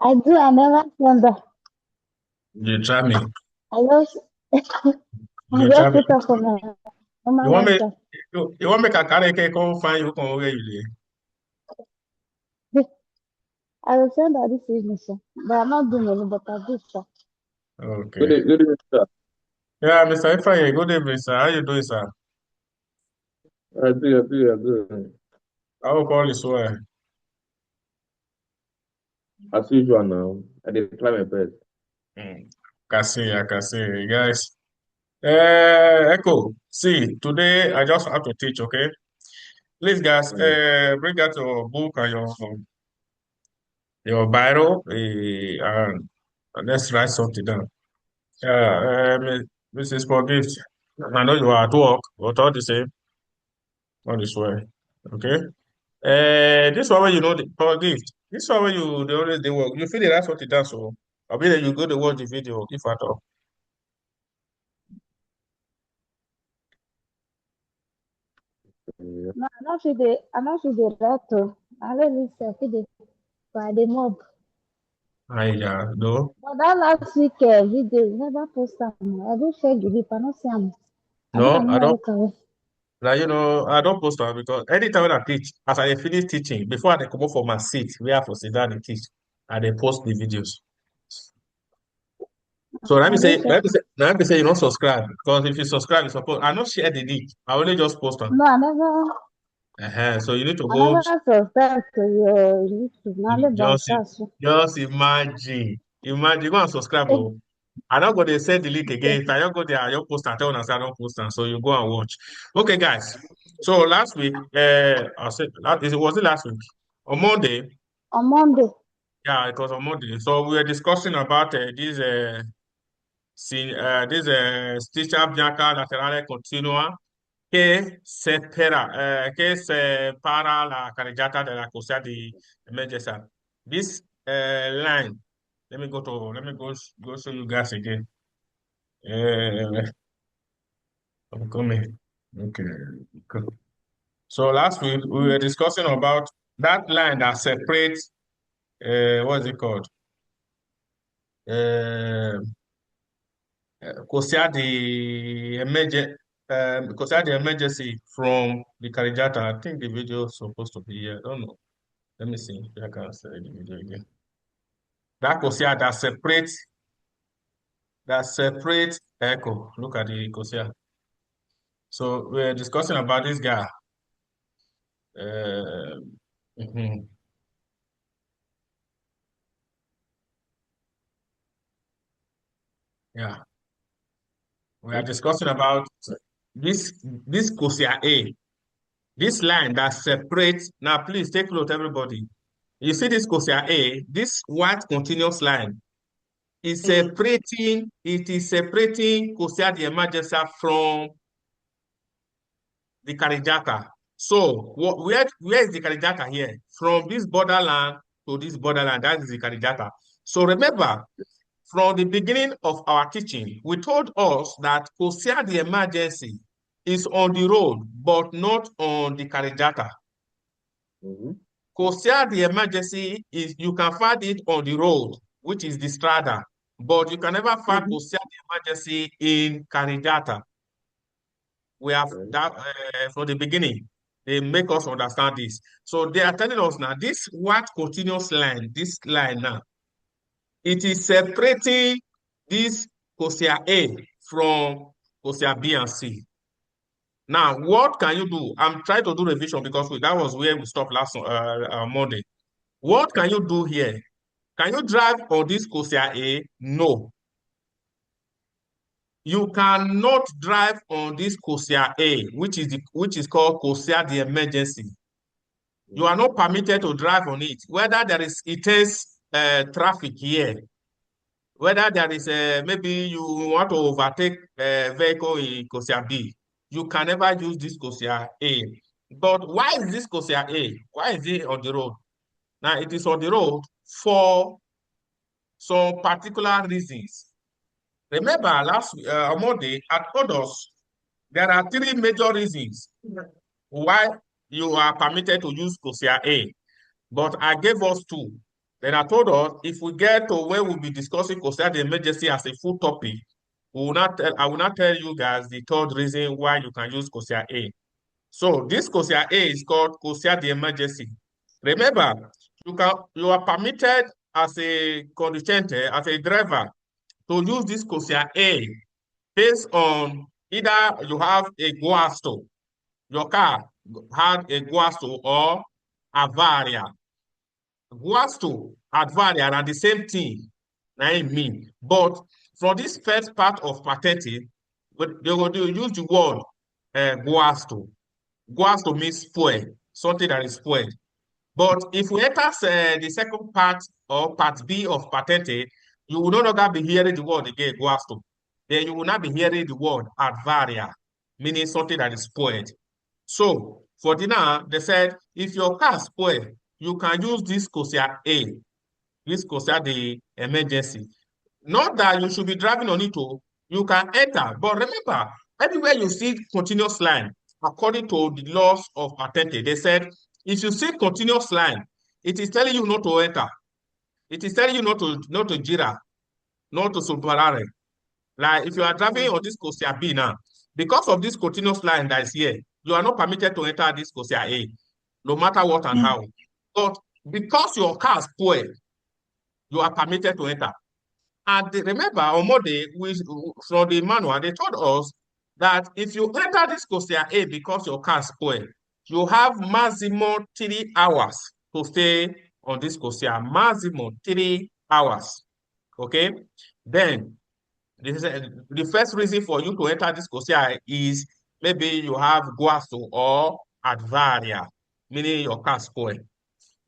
I do. I never send that. You try me. I just, I You try just me. put up on my You normal want me? WhatsApp. You want me to carry cake come find you come where you live? I will send that this evening, sir. But I'm not doing any, but I do, sir. Okay. Good evening, sir. Yeah, Mr. Ifeanyi, good evening, sir. How you doing, sir? I do. I hope all is well. As usual now, I did try my best. Mm. I can see, guys. Echo, see, today I just have to teach, okay? Please, guys, Mm. bring out your book and your Bible, and let's write something down. Mrs. Forgive. I know you are at work, but all the same, all is well. Okay? This one where you know the for gift. This one where you they always they work. You feel the that's what it does. So I mean you go to watch the video if at all. Yeah. No, I'm not sure the right. I let me say, by the mob. I no. But that last week video, you never post them. I do share the lip. I don't see them. I mean, No, I'm I not don't look away. like I don't post am because anytime when I teach, as I finish teaching, before I dey come up for my seat, where I for sit down and teach, I dey post the videos. So let I me do say, share. let me say you don't subscribe because if you subscribe, you suppose I not share the link. I only just post them. No, So you need to I go never subscribe to your YouTube. Now, let just broadcast. just imagine go and subscribe. Oh. I don't go to send the link again. If I don't go there, I don't post and tell us I don't post and so you go and watch. Okay, guys. So last week, I said was it last week? On Monday, On Monday. yeah, it was on Monday. So we were discussing about this stitcher bianca laterale continua che separa la carreggiata della corsia di emergenza. This line, let me go show you guys again. Uh, I'm coming. Okay. Cool. So last week we were discussing about that line that separates what is it called? Uh, consider the emergency from the cardiata. I think the video is supposed to be here. I don't know. Let me see if I can say the video again. That consider that separates echo. Look at the consider. So we're discussing about this guy. Uh, mhm, yeah, we are Hmm? discussing about this consider A. This line that separates. Now, please take note, everybody. You see this consider A. This white continuous line it is separating Cosia de Emergency from the Karijata. So where is the Karijata here? From this borderland to this borderland, that is the Karijata. So remember, from the beginning of our teaching, we told us that Cosia de Emergency is on the road, but not on the Karijata. Mm-hmm. Cosia the emergency is you can find it on the road, which is the strada, but you can never find Mm-hmm. Cosia the emergency in Caridata. We have Okay. that from the beginning. They make us understand this. So they are telling us now this what continuous line, this line now, it is separating this Cosia A from Cosia B and C. Now, what can you do? I'm trying to do revision because that was where we stopped last Monday. What can you do here? Can you drive on this Cosia A? No. You cannot drive on this Cosia A, which is called Cosia the emergency. You are Mm-hmm. not permitted to drive on it. Whether there is intense traffic here, whether there is maybe you want to overtake a vehicle in Cosia B, you can never use this Cosia A. But why is this Cosia A? Why is it on the road? Now it is on the road for some particular reasons. Remember, last Monday, I told us there are three major reasons why you are permitted to use COSIA A, but I gave us two. Then I told us if we get to where we'll be discussing consider the emergency as a full topic, I will not tell you guys the third reason why you can use COSIA A. So this COSIA A is called COSIA the emergency. Remember, you are permitted as a conducente, as a driver, to use this COSIA A based on either you have a guasto, your car had a guasto or avaria. Guasto, advaria are the same thing, I mean. But for this first part of patente, they will use the word guasto. Guasto means spoil, something that is spoiled. But if we enter the second part or part B of patente, you will no longer be hearing the word again, guasto. Then you will not be hearing the word advaria, meaning something that is spoiled. So for dinner, they said, if your car spoil, you can use this COSIA A, this COSIA the emergency. Not that you should be driving on it, you can enter. But remember, everywhere you see continuous line, according to the laws of patente, they said, if you see continuous line, it is telling you not to enter. It is telling you not to gira, not to superare. Like if you are driving on this COSIA B now, because of this continuous line that is here, you are not permitted to enter this COSIA A, no matter what and how. But because your car spoil, you are permitted to enter. And remember, on Monday, from the manual, they told us that if you enter this COSIA A because your car spoil, you have maximum 3 hours to stay on this COSIA, maximum 3 hours. Okay? Then, the first reason for you to enter this COSIA is maybe you have guasto or advaria, meaning your car spoil.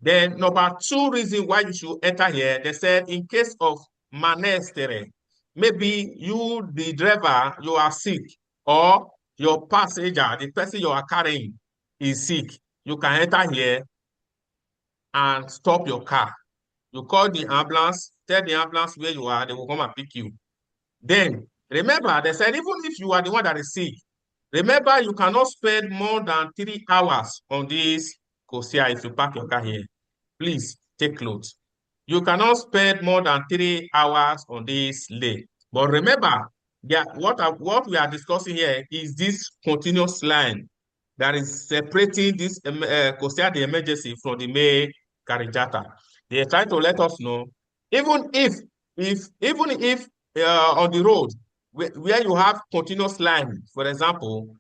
Then number 2 reason why you should enter here, they said in case of manestere, maybe you, the driver, you are sick, or your passenger, the person you are carrying is sick. You can enter here and stop your car. You call the ambulance, tell the ambulance where you are, they will come and pick you. Then remember, they said even if you are the one that is sick, remember you cannot spend more than 3 hours on this COSIA if you park your car here. Please take note. You cannot spend more than 3 hours on this lane. But remember, what we are discussing here is this continuous line that is separating this COSIA the emergency from the main carreggiata. They are trying to let us know, even if on the road where you have continuous line, for example,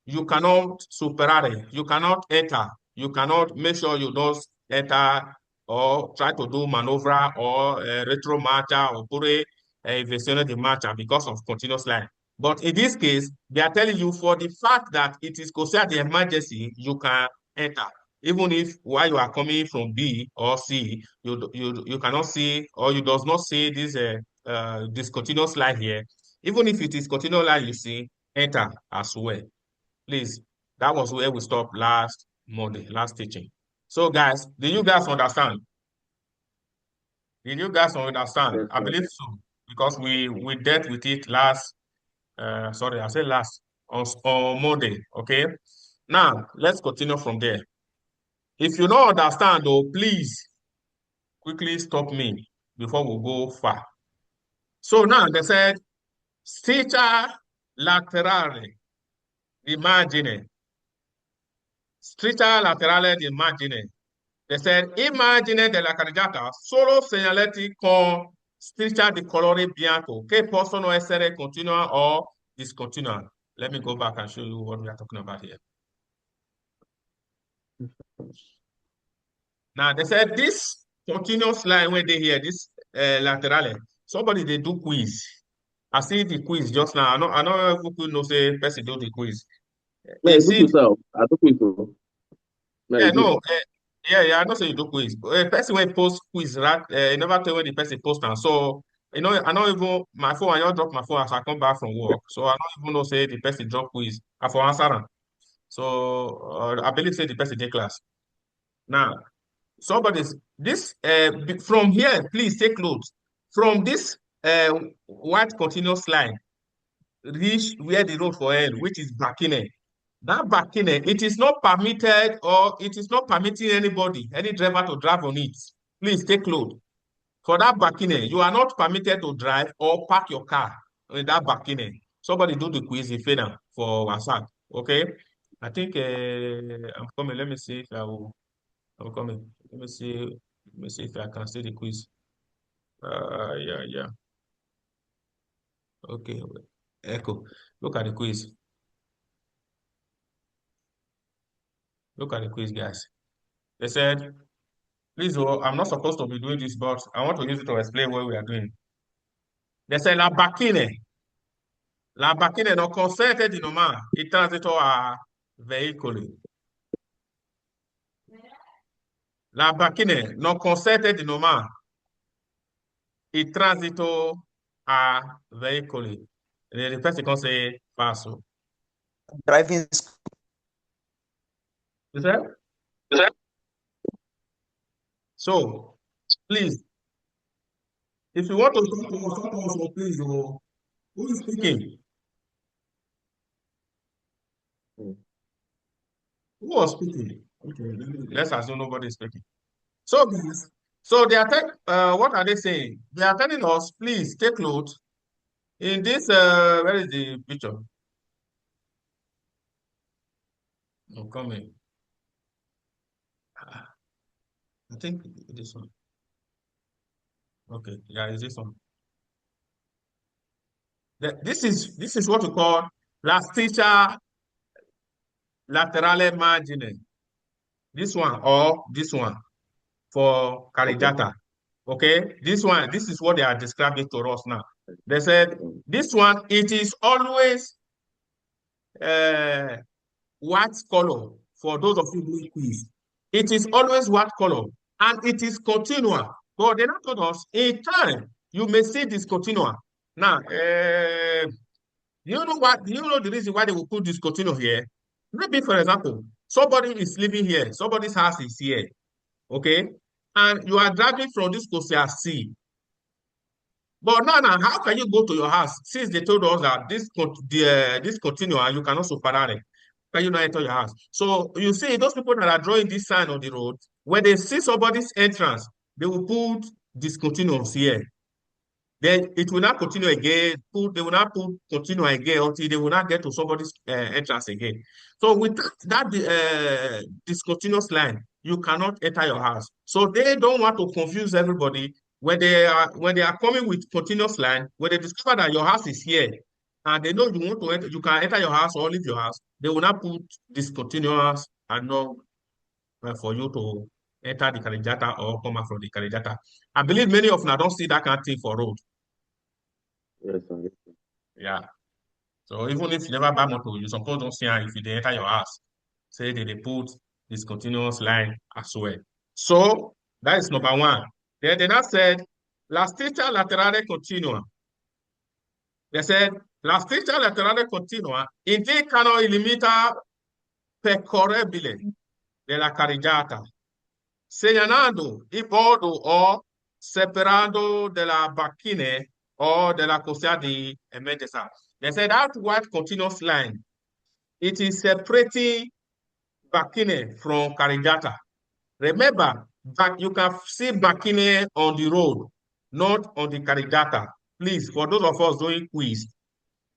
you cannot superare, you cannot enter, you cannot make sure you don't enter or try to do maneuver or retro marcha or pure inversione di marcha because of continuous line. But in this case, they are telling you for the fact that it is considered the emergency, you can enter. Even if while you are coming from B or C, you cannot see or you does not see this continuous line here. Even if it is continuous line, you see, enter as well. Please, that was where we stopped last Monday, last teaching. So, guys, did you guys understand? Did you guys understand? Yes, I sir. believe so, because we dealt with it last, sorry, I said last, on Monday, okay? Now, let's continue from there. If you don't understand, though, please quickly stop me before we go far. So now they said, stitcher laterale, imagine. Stitcher laterale, imagine. They said, immagine della carreggiata solo segnaletti con striscia di colore bianco che possono essere continua o discontinua. Let me go back and show you what we are talking about here. Now, they said this continuous line when they hear this laterale, somebody they do quiz. I see the quiz just now. I know everyone knows say person do the quiz. Man, You do see, quiz now. I do quiz. Man, yeah, you do. no, yeah, I know say you do quiz. Person when post quiz, right? You never tell when the person post now. So, you know, I don't even my phone, I just drop my phone as I come back from work. So I don't even know say the person drop quiz. I for answer am. So I believe say the person take class. Now, somebody's this from here, please take note. From this white continuous line, reach where the road for end, which is Bakine. That Bakine, it is not permitted or it is not permitting anybody, any driver to drive on it. Please take load. For that backing, you are not permitted to drive or park your car in that backing. Somebody do the quiz in Fena for WhatsApp. Okay. I think I'm coming. Let me see if I'm coming. Let me see. Let me see if I can see the quiz. Yeah. Okay. Echo. Look at the quiz. Look at the quiz, guys. They said, please, oh, I'm not supposed to be doing this, but I want to use it to explain what we are doing. They said, la bacchine non consente di nomare il transito a veicoli. La bacchine non consente di nomare il transito a veicoli. Ripeti con se passo. Driving Is that? So, please, if you want to talk to us, please, oh, who is speaking? Who was speaking? Okay, let's assume nobody is speaking. So, guys, so they are what are they saying? They are telling us, please take note in this. Where is the picture? I'm coming. I think this one. Okay, yeah, is this one? This is what we call lasticcia laterale margine. This one or this one for carreggiata. Okay, this is what they are describing to us now. They said this one, it is always white color for those of you doing quiz. It is always white color and it is continual. But they not told us in time you may see discontinua. Now, you know what? Do you know the reason why they will put discontinua here? Maybe, for example, somebody is living here, somebody's house is here, okay, and you are driving from this coast C. But now, how can you go to your house since they told us that this continue and you cannot superare? Can you not enter your house? So you see, those people that are drawing this sign on the road, when they see somebody's entrance, they will put discontinuous here. Then it will not continue again. They will not put continue again until they will not get to somebody's entrance again. So with that discontinuous line, you cannot enter your house. So they don't want to confuse everybody when they are coming with continuous line. When they discover that your house is here, and they know you want to enter, you can enter your house or leave your house. They will not put discontinuous and no for you to enter the carreggiata or come out from the carreggiata. I believe many of them don't see that kind of thing for road. Yes, sir. Yeah. So even if you never buy motor, you suppose don't see her if you enter your house. Say they put this continuous line as well. So that is number one. Then they now said, la striscia laterale continua. They said, la striscia laterale continua indicano il limite percorribile della carreggiata, segnalando il bordo o separando della bacchine or della corsia di emergenza. They said that white continuous line, it is separating bacchine from carreggiata. Remember, you can see bacchine on the road, not on the carreggiata. Please, for those of us doing quiz,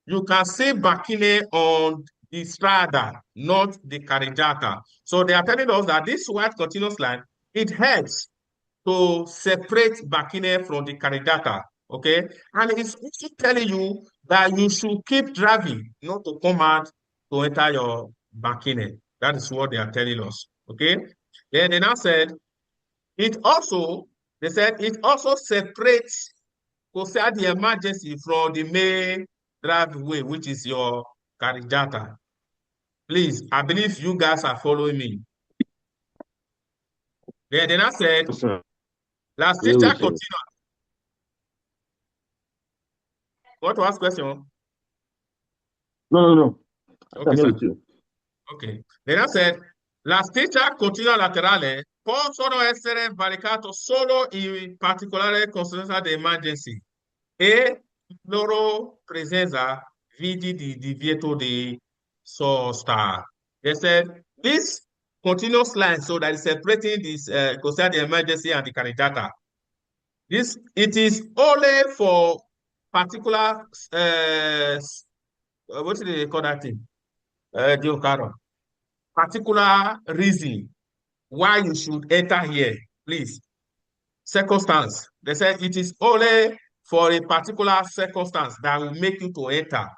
you can see bacchine on the strada, not the carreggiata. So they are telling us that this white continuous line, it helps to separate bacchine from the carreggiata. Okay, and it's also telling you that you should keep driving, not to come out to enter your bacchine. That is what they are telling us. Okay, then they now said it also, they said it also separates consider the emergency from the main driveway, which is your carreggiata. Please, I believe you guys are following me. Then I said, Yes, sir. last Very teacher well, sir. continue. Want to ask question? No. Okay, I'm here sir. with you. Okay. Then I said, la striscia continua laterale possono essere valicate solo in particolare conseguenza di emergency e loro presenza vidi di divieto di sosta. They said, this continuous line, so that is separating this consider the emergency and the candidata. It is only for particular what do they call that thing? Particular reason why you should enter here, please. Circumstance. They said it is only for a particular circumstance that will make you to enter.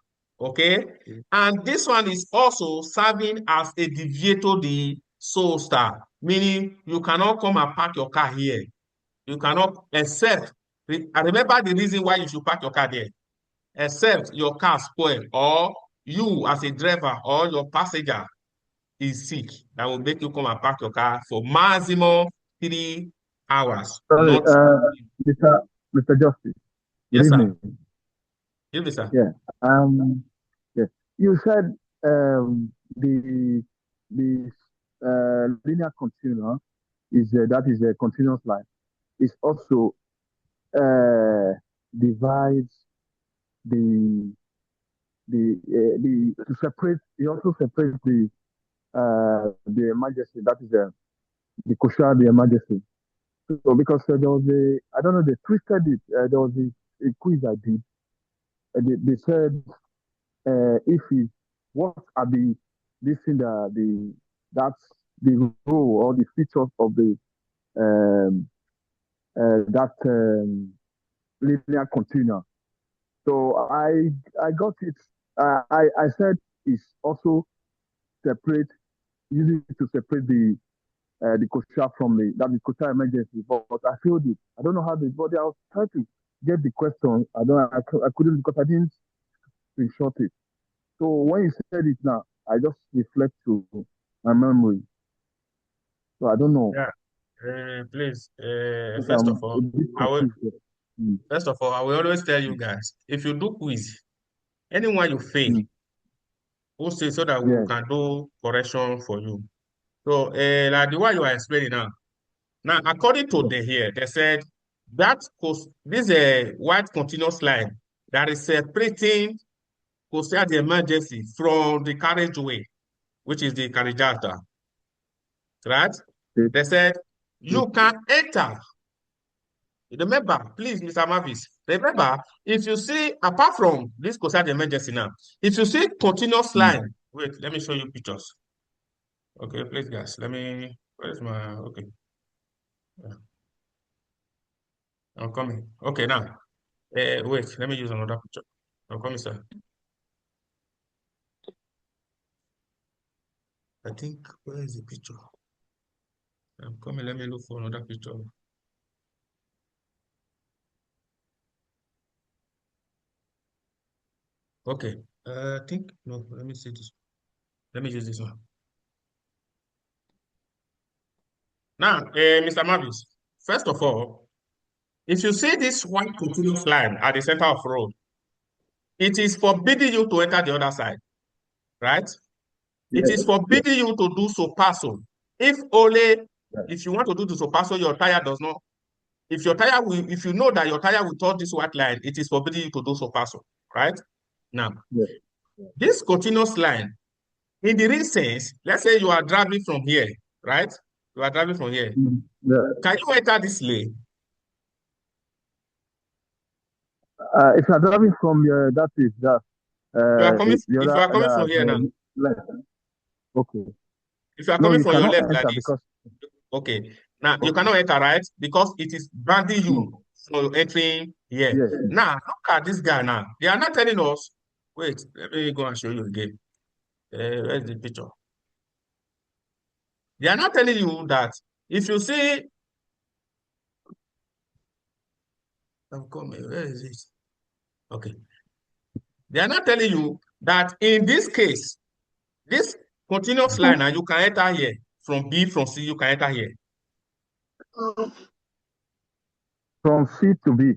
Okay? And this one is also serving as a deviator the soul star, meaning you cannot come and park your car here. You cannot, except, I remember the reason why you should park your car there, except your car spoil, or you as a driver or your passenger is sick, that will make you come and park your car for maximum 3 hours. Sorry, Not Mr. Justice. Good yes, sir. evening. Good evening, sir. Yeah. Yeah. You said the linear continuum is that is a continuous line. It also divides the to separate. It also separates the emergency. That is the crucial, the emergency. So because there was I don't know, they twisted it. There was a quiz I did. They said if it, what are this thing that's the role or the features of the linear continuum. So I got it. I said it's also separate, using it to separate the kosher from the kosher emergency, but I failed it. I don't know how but I was trying to get the question. I couldn't because I didn't screenshot it. So when you said it now, I just reflect to my memory. So I don't know. Yeah. Please, But first of all, I will always tell you Mm. guys, if you do quiz, anyone you fail, we'll say so that we Yes. can do correction for you. So, like the one you are explaining now. Now, according to the here, they said that this is a white continuous line that is separating consider the emergency from the carriageway, which is the carriagata, right? Yes. They said you can enter. Remember, please, Mr. Mavis, remember, if you see, apart from this consider the emergency now, if you see continuous line, wait, let me show you pictures. Okay, please, guys, where's my, okay. Yeah, I'm coming. Okay, now, wait, let me use another picture. I'm coming, sir. I think, where is the picture? I'm coming, let me look for another picture. Okay, I think, no, let me see this. Let me use this one. Now, Mr. Mavis, first of all, if you see this white continuous line at the center of road, it is forbidding you to enter the other side, right? It is forbidding you to do so passo. If you want to do the so passo, your tire does not. If you know that your tire will touch this white line, it is forbidding you to do so passo, right? Now, this continuous line, in the real sense, let's say you are driving from here, right? You are driving from here. Can you enter this lane? If you're driving from that is that. If you are coming from here now. Left. Okay. If you are No, coming you from your cannot left like enter this. because Okay. Now, you cannot enter, right? Because it is banning you from entering here. yes. Now, look at this guy now. They are not telling us. Wait, let me go and show you again. Where's the picture? They are not telling you that if you see. I'm coming. Where is it? Okay. They are not telling you that in this case, this continuous line, and you can enter here. From B, from C, you can enter here. From C to B.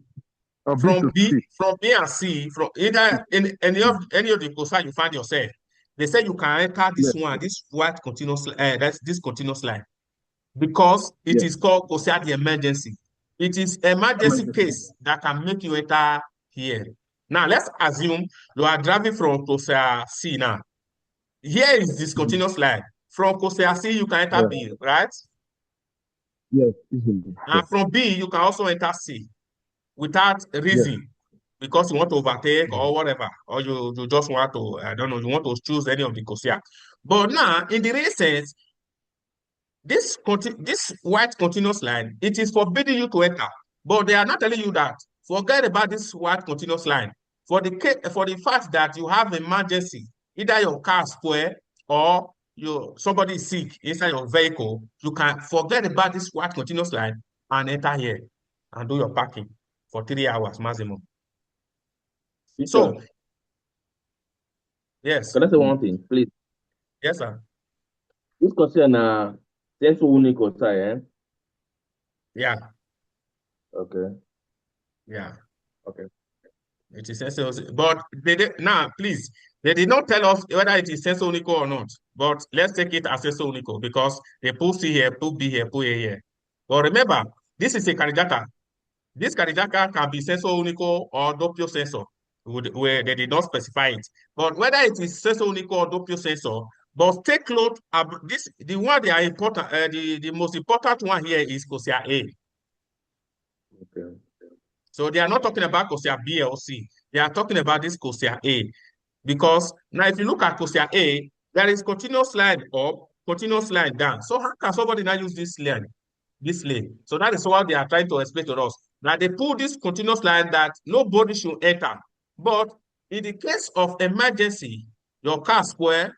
Or B to C. From B and C, from either in any of the coastline you find yourself, they say you can enter this one, this white continuous, that's this continuous line, because it is called consider the emergency. It is emergency case that can make you enter here. Now let's assume you are driving from Costa C now. Here is this continuous line. From Kosea C, you can enter Yeah. B, right? Yes, easily. Yes. And from B, you can also enter C without Yes. reason, because you want to overtake or whatever, or you just want to, I don't know, you want to choose any of the Kosea. But now, in the real sense, this white continuous line, it is forbidding you to enter. But they are not telling you that. Forget about this white continuous line. For the fact that you have emergency, either your car spoil or somebody is sick inside your vehicle, you can forget about this white continuous line and enter here and do your parking for 3 hours maximum. Teacher, So, yes. can I say one thing, please? Yes, sir. This question sense unique eh? Yeah, Okay. yeah. Okay. It is senso, but now, please, they did not tell us whether it is senso unico or not. But let's take it as senso unico because they put C here, put B here, put A here. But remember, this is a cardiaca. This cardiaca can be senso unico or doppio sensor, where they did not specify it. But whether it is senso unico or doppio sensor, but take note of this. The one they are important. The most important one here is COSIA A. Okay. So they are not talking about COSIA B or C. They are talking about this COSIA A. Because now if you look at COSIA A, there is continuous line up, continuous line down. So how can somebody now use this line? This lane? So that is what they are trying to explain to us. Now they put this continuous line that nobody should enter. But in the case of emergency, your car spoil,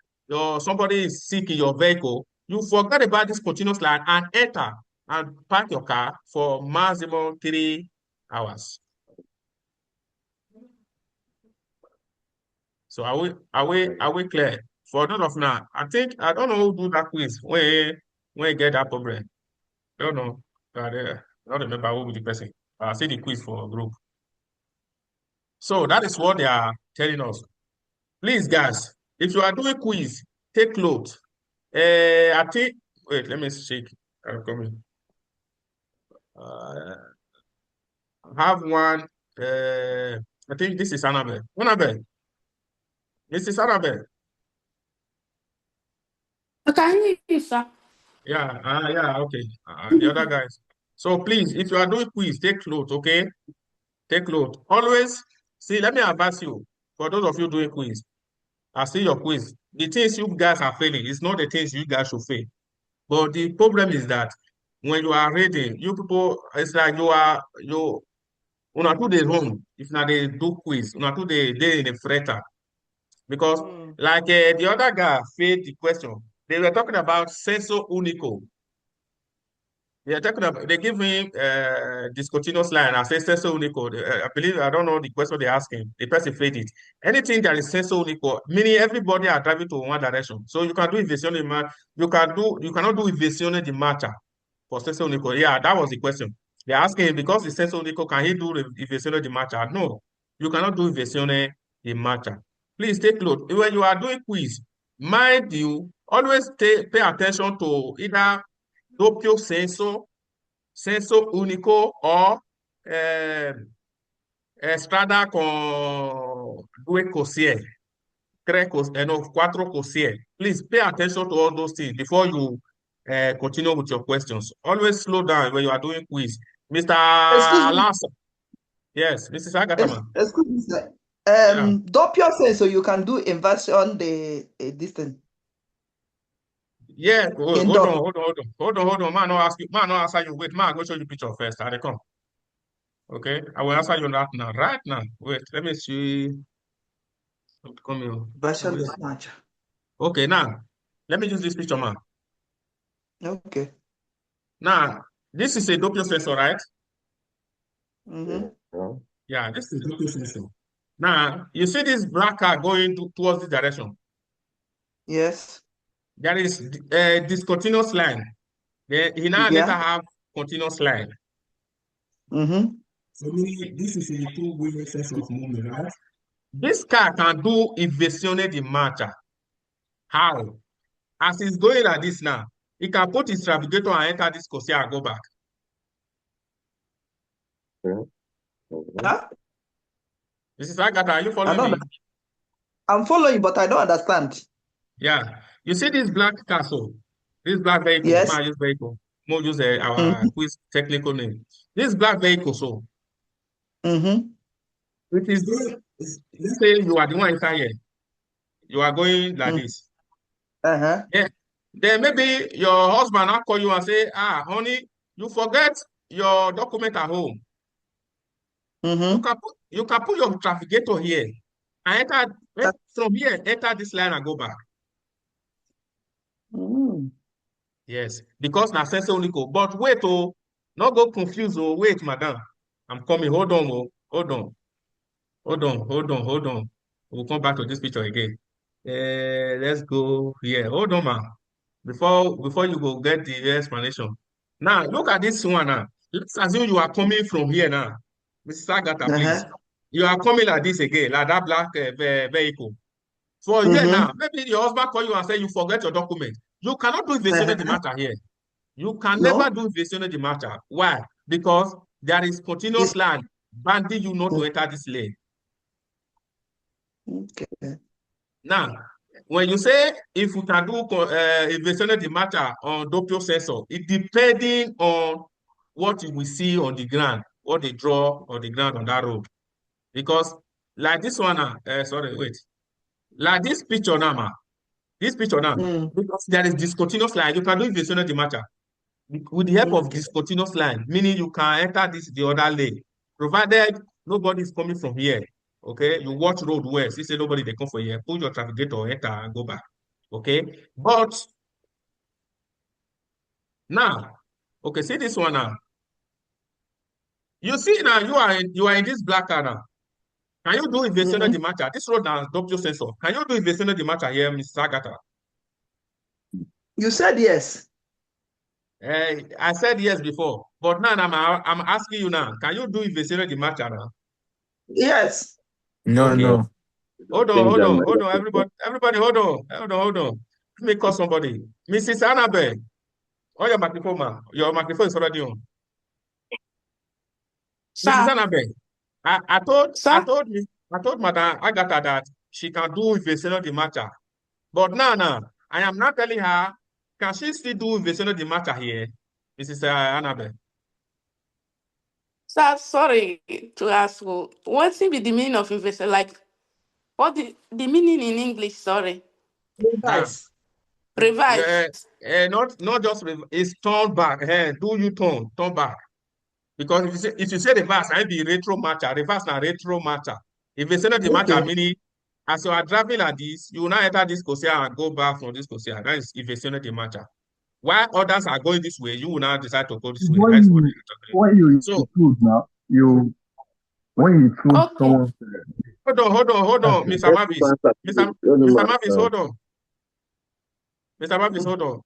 somebody is sick in your vehicle, you forget about this continuous line and enter and park your car for maximum 3 hours. So are we clear? For none of now, I think I don't know who do that quiz when you get that problem. Don't know. I don't remember who be the person. I see the quiz for group. So that is what they are telling us. Please, guys, if you are doing quiz, take note. I think wait, let me check. I'm coming. Uh, have one. I think this is Annabelle. Annabelle, Mrs. Annabelle. I can hear you, sir. Yeah, okay. The other guys. So please, if you are doing quiz, take note, okay? Take note. Always see, let me advise you. For those of you doing quiz, I see your quiz. The things you guys are failing, it's not the things you guys should fail. But the problem is that when you are reading, you people, it's like una too dey run. If not they do quiz, una too they in a fretter. Because like the other guy failed the question. They were talking about senso unico. They give me discontinuous line. I say senso unico. I believe I don't know the question they're asking. The person failed it. Anything that is senso unico, meaning everybody are driving to one direction. So you can do inversione you cannot do inversione di marcia for senso unico. Yeah, that was the question. They're asking because it's senso unico, can he do inversione di marcia? No, you cannot do inversione di marcia. Please take note. When you are doing quiz, mind you, always pay attention to either doppio senso unico o strada con due cosine, no, quattro cosine. Please pay attention to all those things before you continue with your questions. Always slow down when you are doing quiz. Mr. Excuse me, Lassa. Yes, Mrs. Agatama. excuse me, sir. Yeah. Doppio says so you can do inversion this thing Yeah, in hold on, doppio. hold on. Man, no ask you, man, no answer you. Wait, man, go show you picture first. I come. Okay, I will answer you that now. Right now. Wait, let me see. Come here. Inversion is match. Okay, now let me use this picture, man. Okay. Now, this is a doppio sensor, right? Mm-hmm. Yeah. Yeah, this is doppio sensor. Now, you see this black car going towards this direction. Yes. There is a discontinuous line. He now later Yeah. have continuous line. Mm-hmm. So this is a two-way sense of movement, right? This car can do inversione di marcia. How? As he's going like this now, he can put his navigator and enter this Corsair and go back. Okay. Okay. Huh? Mrs. Agatha, are you I following don't. me? I'm following, but I don't understand. Yeah. You see this black castle, this black vehicle, Yes. man, use vehicle. More use our quiz technical name. This black vehicle, so Mm-hmm. it is this. Let's say you are the one inside here. You are going like this. Uh-huh. Yeah. Then maybe your husband will call you and say, ah, honey, you forget your document at home. Mm-hmm. You can put your trafficator here and enter from here, enter this line and go back. Mm. Yes, because na sense only go. But wait, oh, not go confuse. Oh, wait, madam. I'm coming. Hold on, oh, hold on, hold on, hold on, hold on. We'll come back to this picture again. Let's go here. Hold on, ma. Before you go get the explanation. Now, look at this one now. Let's assume you are coming from here now. Mrs. Agatha, please. Uh-huh. You are coming like this again, like that black vehicle. For here now, Mm-hmm. maybe your husband call you and say you forget your document. You cannot do Uh-huh. the matter here. You can never No. do the matter. Why? Because there is continuous It's line banding you not to enter this lane. okay. Now, when you say if you can do the matter on doppio sensor, it depending on what you will see on the ground, what they draw on the ground on that road. Because like this one now, sorry, wait. Like this picture now, ma, this picture now, Mm. because there is discontinuous line, you can do the matter with the help of Okay. discontinuous line, meaning you can enter the other lane, provided nobody is coming from here. Okay, you watch road well. See, say nobody they come from here. Put your trafficator, enter and go back. Okay, but now, okay, see this one now. You see now you are in this black car now. Can you do invasion of Mm-hmm. the matter? This road now doppio sensor. Can you do invasion of the matter here, Mr. Agatha? You said yes. I said yes before, but now I'm asking you now. Can you do invasion of the matter now? Yes. No, Okay. No, no. Hold on, change hold their on, mind. hold on, everybody, hold on. Let me call somebody. Mrs. Annabelle, oh, your microphone, ma. Your microphone is already on. Mrs. Sir, Annabelle, sir, I told Madam Agatha that she can do invasion of the matter. But now, I am not telling her, can she still do invasion of the matter here, Mrs. Annabelle? sir, sorry to ask you. What's be the meaning of investor? Like, what the meaning in English? Sorry. Now, Revise. Revise. not just it's turn back. Do you turn back? Because if you say reverse, I be retro matter. Reverse na retro matter. If you say not the matter, Okay. meaning as you are driving like this, you will now enter this Kosia and go back from this Kosia. That is if you say not the matter. While others are going this way, you will now decide to go this way. That is what you're talking. When you So intrude now, when you intrude Okay. someone's hold on, okay. Mr. Let him Mavis. answer, please. Let him Mr. Mavis, answer. hold on. Mr. Mavis, hold on.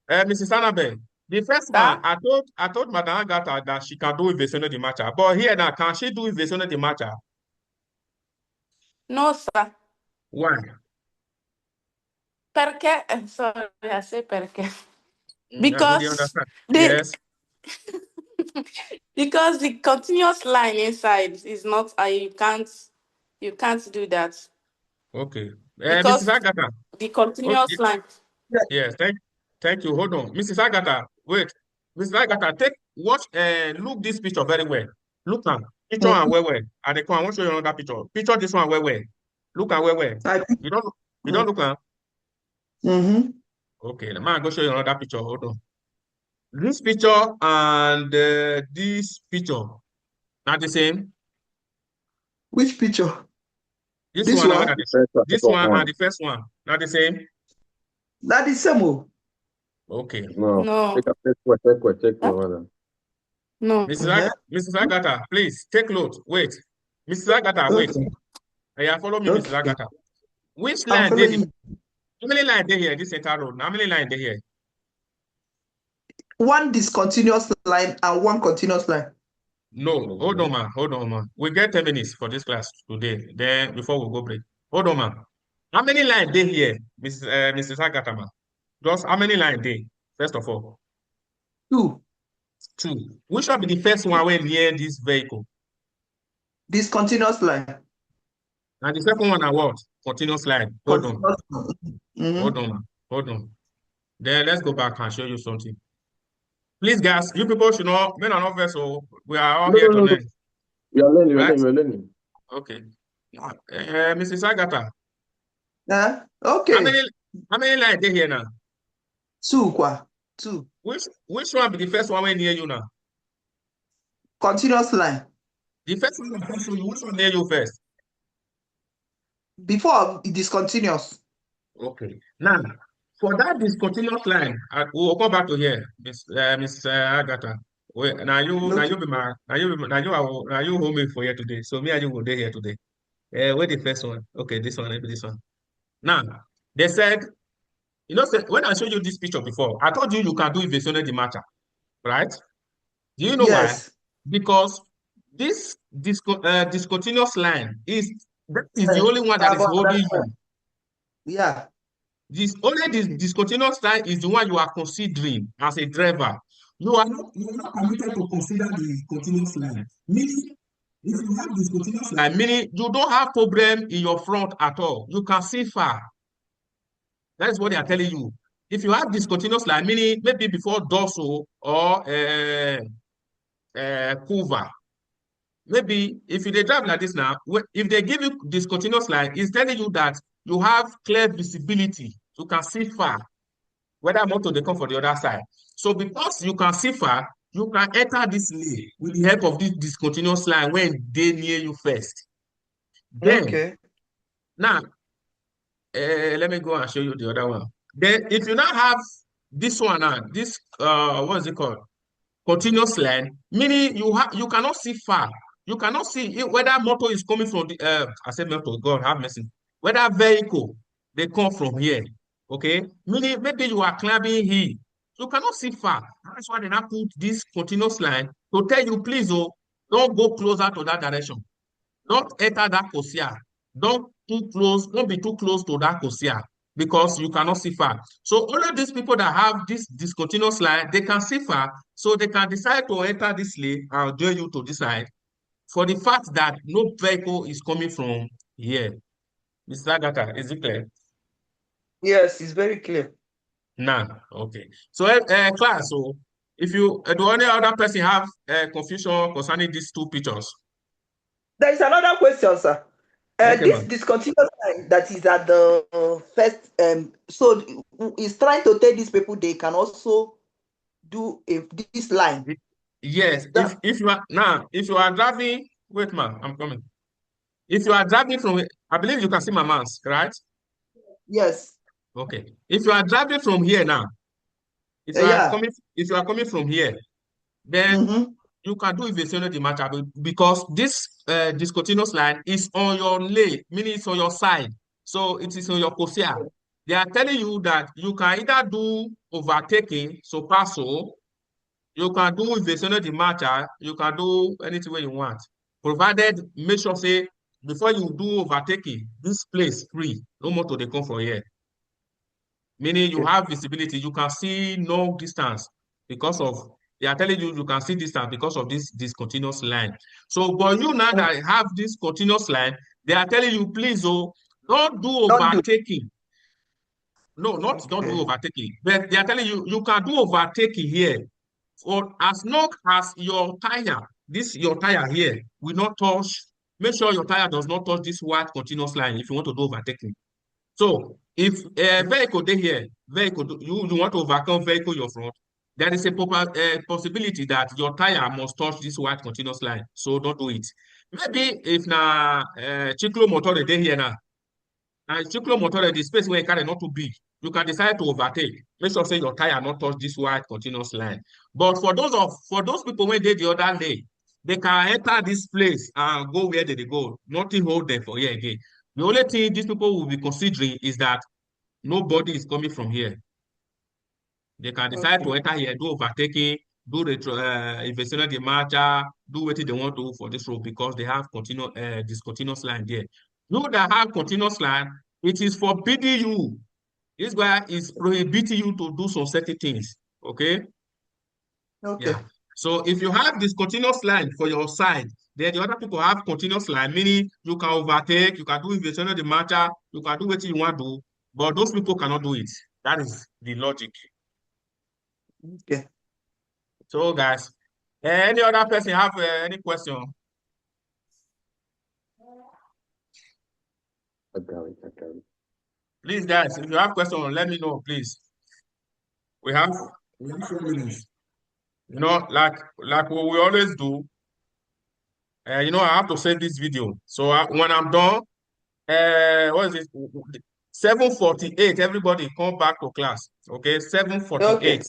Mrs. Annabelle, the first one, Sir? I told Madam Agatha that she can do invasion of the matter. But here now, can she do invasion of the matter? No, sir. Why? Perché? Sorry, I say perché. We dey Because understand. the Yes. because the continuous line inside is not. You can't do that Okay. Mrs. because Agatha. the Oh, continuous line. yes. Thank you. Hold on. Mrs. Agatha. Wait. Mrs. Agatha, look this picture very well. Look at picture and Mm-hmm. well. And I want to show you another picture. Picture this one well. Look at well. I think. You don't look at. Mm-hmm. Okay. Let me go show you another picture. Hold on. This picture and this picture not the same. Which picture? This This one one? The first and this second one and one. the first one not the same. That is same. Okay. No. No. Check Huh? one. No. Uh-huh. Mrs. Agatha, please take note. Wait. Mrs. Agatha, wait. Okay. Yeah, follow me, Mrs. Okay. Agatha. Which I'm line did following you. how many lines they here? This center road. How many lines they here? One discontinuous line and one continuous line. No, hold on, man. We get 10 minutes for this class today. Then before we go break. Hold on, man. How many lines they here, Mrs. Agatha, man? Just how many lines they? First of all, Two. two. Which will be the first one when near this vehicle? Discontinuous line. And the second one are what? Continuous line. Hold on. Continuous line. Mm-hmm. Hold on, man. Hold on. Then let's go back and show you something. Please, guys, you people should not, men are not vessel. We are all No, here no, to no, no. learn, We are learning, we are right? learning, we are learning. Okay. Mrs. Agatha, Huh? how Okay. many lines they here now? Two, kwa. Two. Which one be the first one near you now? Continuous line. The first one I show you, which one near you first? Before it is continuous. Okay. Now, for that discontinuous line, we'll come back to here, Miss Agatha. Wait, Okay. now you hold me for here today. So me and you will be here today. Where the first one? Okay, this one, maybe this one. Now, they said, when I showed you this picture before, I told you you can do inversione di marcia, right? Do you know why? Yes. Because this discontinuous line that is the only one that is Carbon holding dioxide. you. Yeah. This discontinuous line is the one you are considering as a driver. You are not permitted to consider the continuous line. Meaning, if you have this continuous line, meaning you don't have problem in your front at all. You can see far. That is what they are Okay. telling you. If you have this continuous line, meaning maybe before dorsal or cover, maybe if you dey drive like this now, if they give you this continuous line, it's telling you that you have clear visibility. You can see far, whether motor they come for the other side. So because you can see far, you can enter this lane with the help of this discontinuous line when they near you first. Then, Okay. now, let me go and show you the other one. Then, if you now have this one now, this, what is it called? Continuous line, meaning you cannot see far. You cannot see whether motor is coming from the, I said motor, God have mercy. Whether vehicle, they come from here. Okay? Meaning maybe you are climbing here. You cannot see far. That's why they now put this continuous line to tell you, please, oh, don't go closer to that direction. Don't enter that cosia. Don't be too close to that cosia because you cannot see far. So only these people that have this discontinuous line, they can see far, so they can decide to enter this lane and join you to this side for the fact that no vehicle is coming from here. Mr. Agatha, is it clear? Yes, it's very clear. Now, okay. So, class, so if you do any other person have confusion concerning these two pictures? There is another question, sir. Okay, This ma'am. discontinuous line that is at the first, so it's trying to tell these people they can also do this line. Yes, That, if you are driving, wait, ma'am, I'm coming. If you are driving from, I believe you can see my mouse, right? yes. Okay. If you are driving from here now, Yeah. if you are coming from here, then Mm-hmm. you can do inversione di marcia because this discontinuous line is on your lane, meaning it's on your side. So it is on your cosia. They are telling you that you can either do overtaking, so passo, you can do inversione di marcia, you can do anything you want. Provided, make sure say, before you do overtaking, this place free, no motor they come from here. Meaning you Okay. have visibility, you can see no distance because of, they are telling you you can see distance because of this continuous line. So, but you now that have this continuous line, they are telling you, please, oh, don't do Don't do. overtaking. No, not don't do Okay. overtaking, but they are telling you you can do overtaking here. For as long as your tire, your tire here, will not touch, make sure your tire does not touch this white continuous line if you want to do overtaking. So if a vehicle dey here, you want to overcome vehicle your front, there is a possibility that your tire must touch this white continuous line. So don't do it. Maybe if na ciclo motor dey here now, and ciclo motor the space where you carry not too big, you can decide to overtake. Make sure say your tire not touch this white continuous line. But for those people when they the other lane, they can enter this place and go where they go. Nothing hold them for here again. The only thing these people will be considering is that nobody is coming from here. They can decide to Okay. enter here, do overtaking, do the inversione di marcia, do what they want to for this road because they have this continuous line there. You that have continuous line, it is forbidding you. This guy is prohibiting you to do some certain things. Okay? Okay. Yeah. So if you have this continuous line for your side, then the other people have continuous line, meaning you can overtake, you can do inversione di marcia, you can do what you want to do, but those people cannot do it. That is the logic. Okay. So, guys, any other person have any question? I got it. I got it. Please, guys, if you have question, let me know, please. We have 4 minutes. You know, like what we always do. You know, I have to save this video. So when I'm done, what is it? 7:48. Everybody come back to class. Okay, 7:48. Okay.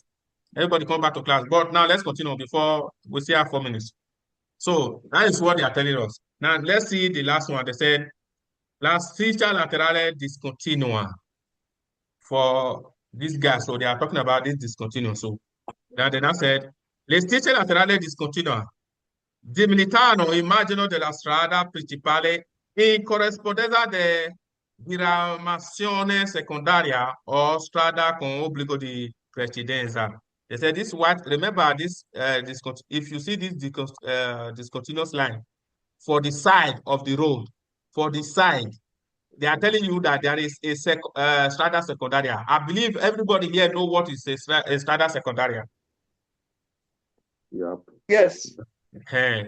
Everybody come back to class. But now let's continue before we still have 4 minutes. So that is what they are telling us. Now let's see the last one. They said la striscia laterale discontinua for this guy. So they are talking about this discontinuous. So they now said le strisce laterali discontinua diminuiscono immagino della strada principale in corrispondenza de diramazione secondaria o strada con obbligo di precedenza. They said this what remember this if you see this discontinuous line for the side of the road, for the side, they are telling you that there is a strada secondaria. I believe everybody here know what is a strada secondaria. Yep. Yes.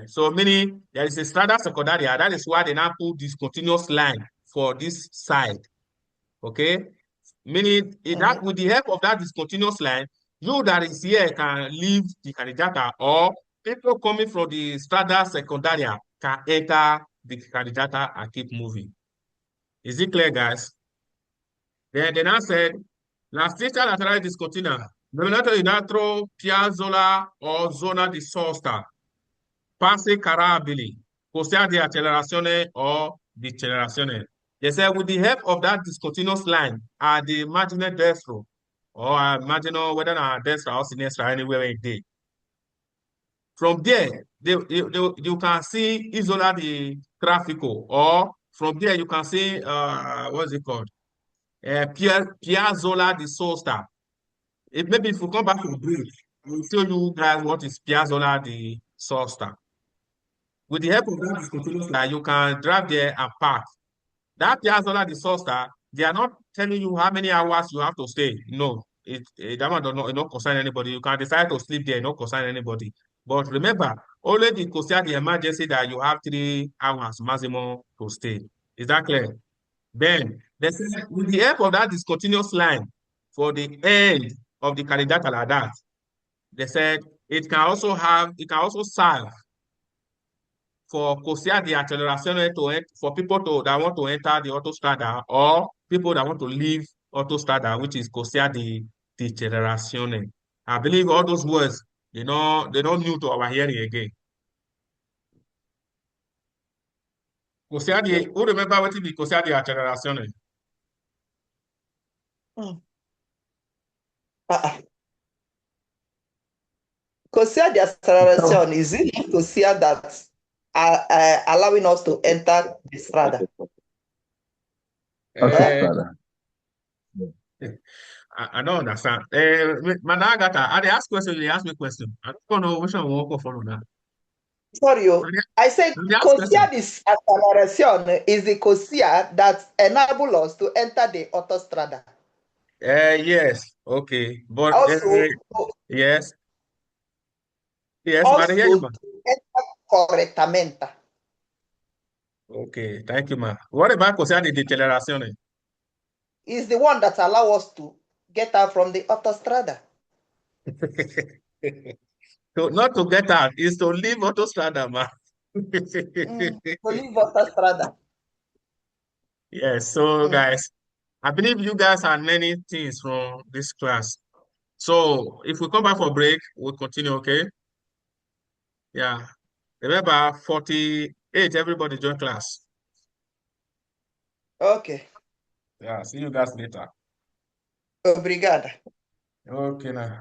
So meaning there is a strada secondaria. That is why they now put this continuous line for this side. Okay, meaning that with the help of that discontinuous line, you that is here can leave the candidata, or people coming from the strada secondaria can enter the candidata and keep moving. Is it clear, guys? Then they now said, la striscia laterale discontinua, denominato in altro piazzola o zona di sosta, passi carabili, così di accelerazione o decelerazione. They said, with the help of that discontinuous line at the marginal destro, or marginal whether not destra or sinistra, anywhere it did. From there, you can see isola the traffico, or from there you can see what is it called? Piazzola di Sosta. Maybe if we come back to the bridge, we'll show you guys what is Piazzola di Sosta. With the help of that discontinuous line, you can drive there and park. That Piazzola di Sosta, they are not telling you how many hours you have to stay. No, that one does not concern anybody. You can decide to sleep there, not concern anybody. But remember, only the consider the emergency that you have 3 hours maximum to stay. Is that clear? Then, with the help of that discontinuous line for the end of the candidata like that, they said it can also serve for consider the acceleration for people that want to enter the autostrada, or people that want to leave autostrada, which is consider the decelerazione. I believe all those words, they're not new to our hearing again. Who remember what it is consider the accelerazione? Consider the acceleration. Is it consider that allowing us to enter the strada? Autostrada. I don't understand. Managata, I ask question, they ask me question. I don't know which one will go follow now. Sorry, I said They ask consider question. this acceleration is the consider that enable us to enter the autostrada. Yes, okay. But Also, yes, but I hear you, also ma. to enter correctamente Okay, thank you, ma. What about consider the decelerazione? is the one that allow us to get out from the autostrada. So not to get out, is to leave autostrada, ma. To leave autostrada. Yes, so guys, I believe you guys are learning things from this class. So if we come back for break, we'll continue, okay? Yeah. Remember, 48, everybody join class. Okay. Yeah, see you guys later. Obrigada. Okay, now.